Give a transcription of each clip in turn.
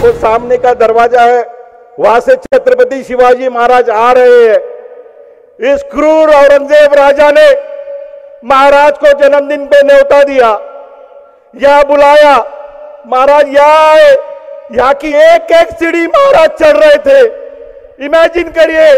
वो सामने का दरवाजा है, वहां से छत्रपति शिवाजी महाराज आ रहे हैं। इस क्रूर औरंगजेब राजा ने महाराज को जन्मदिन पे न्योता दिया, यहां बुलाया, महाराज यहाँ आए, यहाँ की एक एक सीढ़ी महाराज चढ़ रहे थे। इमेजिन करिए,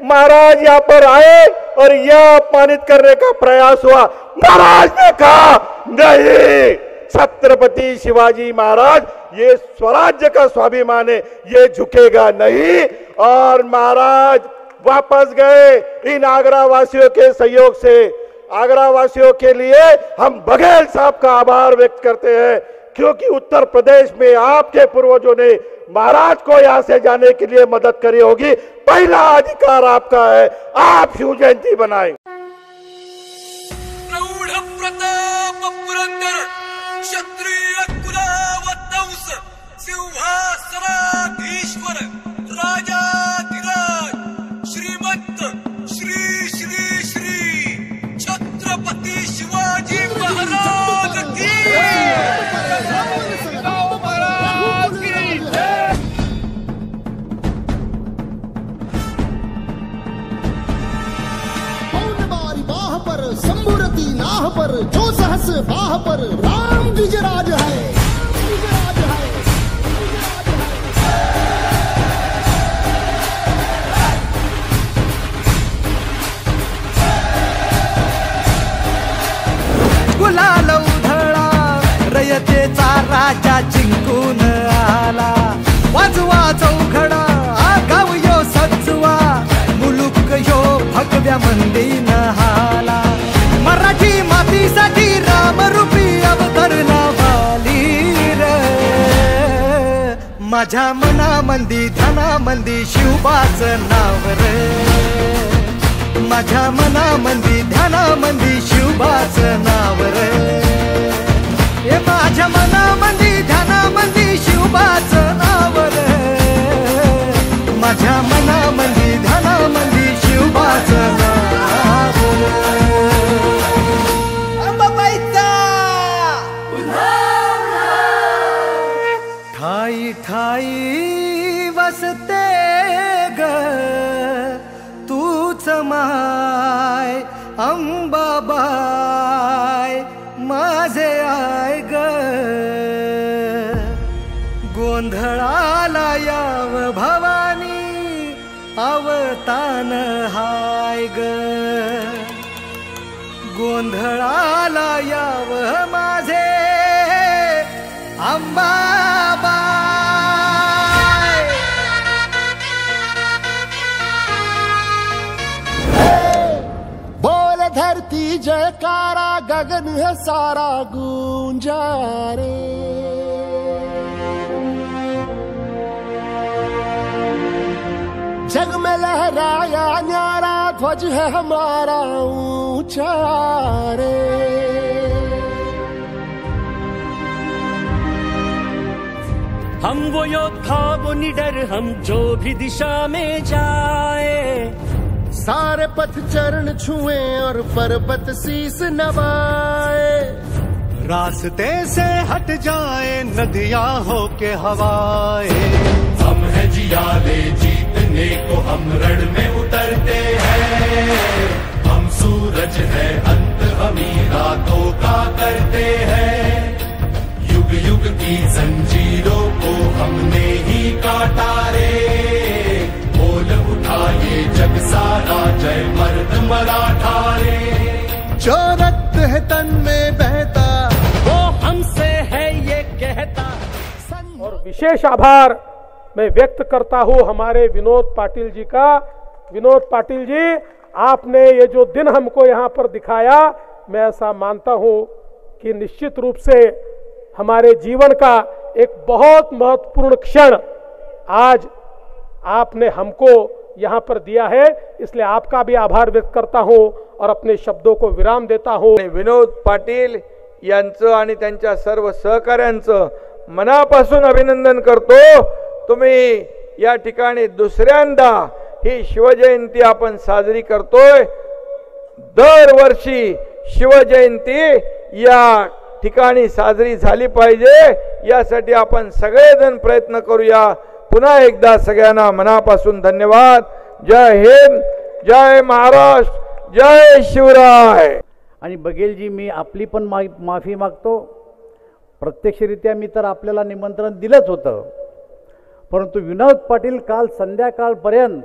महाराज यहाँ पर आए और यह अपमानित करने का प्रयास हुआ। महाराज ने कहा नहीं, छत्रपति शिवाजी महाराज ये स्वराज्य का स्वाभिमान है, ये झुकेगा नहीं। और महाराज वापस गए। इन आगरा वासियों के सहयोग से, आगरा वासियों के लिए हम बघेल साहब का आभार व्यक्त करते हैं, क्योंकि उत्तर प्रदेश में आपके पूर्वजों ने महाराज को यहां से जाने के लिए मदद करी होगी। पहला अधिकार आपका है, आप शिव जयंती बनाएं। प्रौढ़ प्रताप पुरंदर क्षत्रिय कुलावतंस सिंहासनाधीश्वर राजाधिराज श्रीमंत श्री श्री श्री छत्रपति शिवाजी महाराज की संबुरती नाह पर जो सहस बाह पर राम विजराज है, विजराज है, गुलाल उधळा रयतेचा राजा जिंकून आला, वाजवा चौघडा गाव यो सजवा, मुलुक यो भगव्या मंदीन हाला, मराठी मातीसाठी रामरूपी अवतरला वाली रे, माझ्या मनामंदी ध्यानामंदी शिवबाचं नाव रे, माझ्या मनामंदी ध्यानामंदी शिवबाचं नाव रे, हे माझ्या मनामंदी ध्यानामंदी शिवबाचं नाव रे, माझ्या मनामंदी ध्यानामंदी शिवबाचं नाव रे. ठाई ठाई वसते ग तूच माय अंबाबाय माझे आय ग, गोंधळाला याव भवानी अवतान हाय ग, गोंधळाला याव माझे अंबाबाय. बोल धरती जयकारा गगन है सारा गूंजा रे, जग में लहराया न्यारा ध्वज है हमारा ऊंचा रे, हम वो योद्धा वो निडर हम जो भी दिशा में जाए, सारे पथ चरण छुए और पर्वत शीस नवाए, रास्ते से हट जाए नदियां हो के हवाए, हम है जियाले जीतने को हम रण में उतरते हैं, हम सूरज है अंत हमी रातों का करते हैं, युग युग की जंजीरों को हमने ही काटा रे, बोल उठा ये जग सारा जय मर्द मराठा रे, जो रक्त है तन में बहता वो हमसे है ये कहता. और विशेष आभार मैं व्यक्त करता हूं हमारे विनोद पाटिल जी का। विनोद पाटिल जी, आपने ये जो दिन हमको यहाँ पर दिखाया, मैं ऐसा मानता हूं कि निश्चित रूप से हमारे जीवन का एक बहुत महत्वपूर्ण क्षण आज आपने हमको यहाँ पर दिया है, इसलिए आपका भी आभार व्यक्त करता हूं और अपने शब्दों को विराम देता हूं. विनोद पाटील यांचं आणि त्यांच्या सर्व सहकाऱ्यांचं मनापासून अभिनंदन करतो. तुम्ही या ठिकाणी दुसऱ्यांदा ही शिवजयंती आपण साजरी करतोय. दरवर्षी शिवजयंती या ठिकाणी साजरी झाली पाहिजे, यासाठी आपण सगळेजण प्रयत्न करूया. पुन्हा एकदा सगळ्यांना मनापासून धन्यवाद. जय हिंद, जय महाराष्ट्र, जय शिवराय. आणि बघेलजी, मी आपली पण माफी मागतो. प्रत्यक्षरित्या मी तर आपल्याला निमंत्रण दिलंच होतं, परंतु विनोद पाटील काल संध्याकाळपर्यंत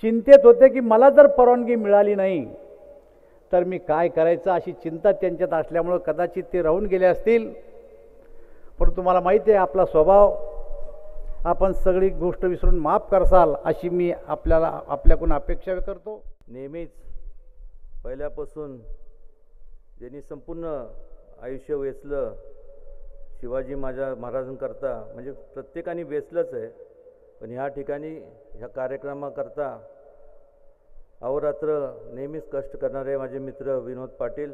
चिंतेत होते की मला जर परवानगी मिळाली नाही तर मी काय करायचं, अशी चिंता त्यांच्यात असल्यामुळं कदाचित ते राहून गेले असतील. परंतु मला माहिती आहे आपला स्वभाव, आपण सगळी गोष्ट विसरून माफ करसाल अशी मी आपल्याकडून अपेक्षा करतो. नेहमीच पहिल्यापासून ज्यांनी संपूर्ण आयुष्य वेचलं शिवाजी महाराजांकरता, म्हणजे प्रत्येकाने वेचलंच आहे, पण ह्या ठिकाणी ह्या कार्यक्रमाकरता अहोरात्र नेहमीच कष्ट करणारे माझे मित्र विनोद पाटील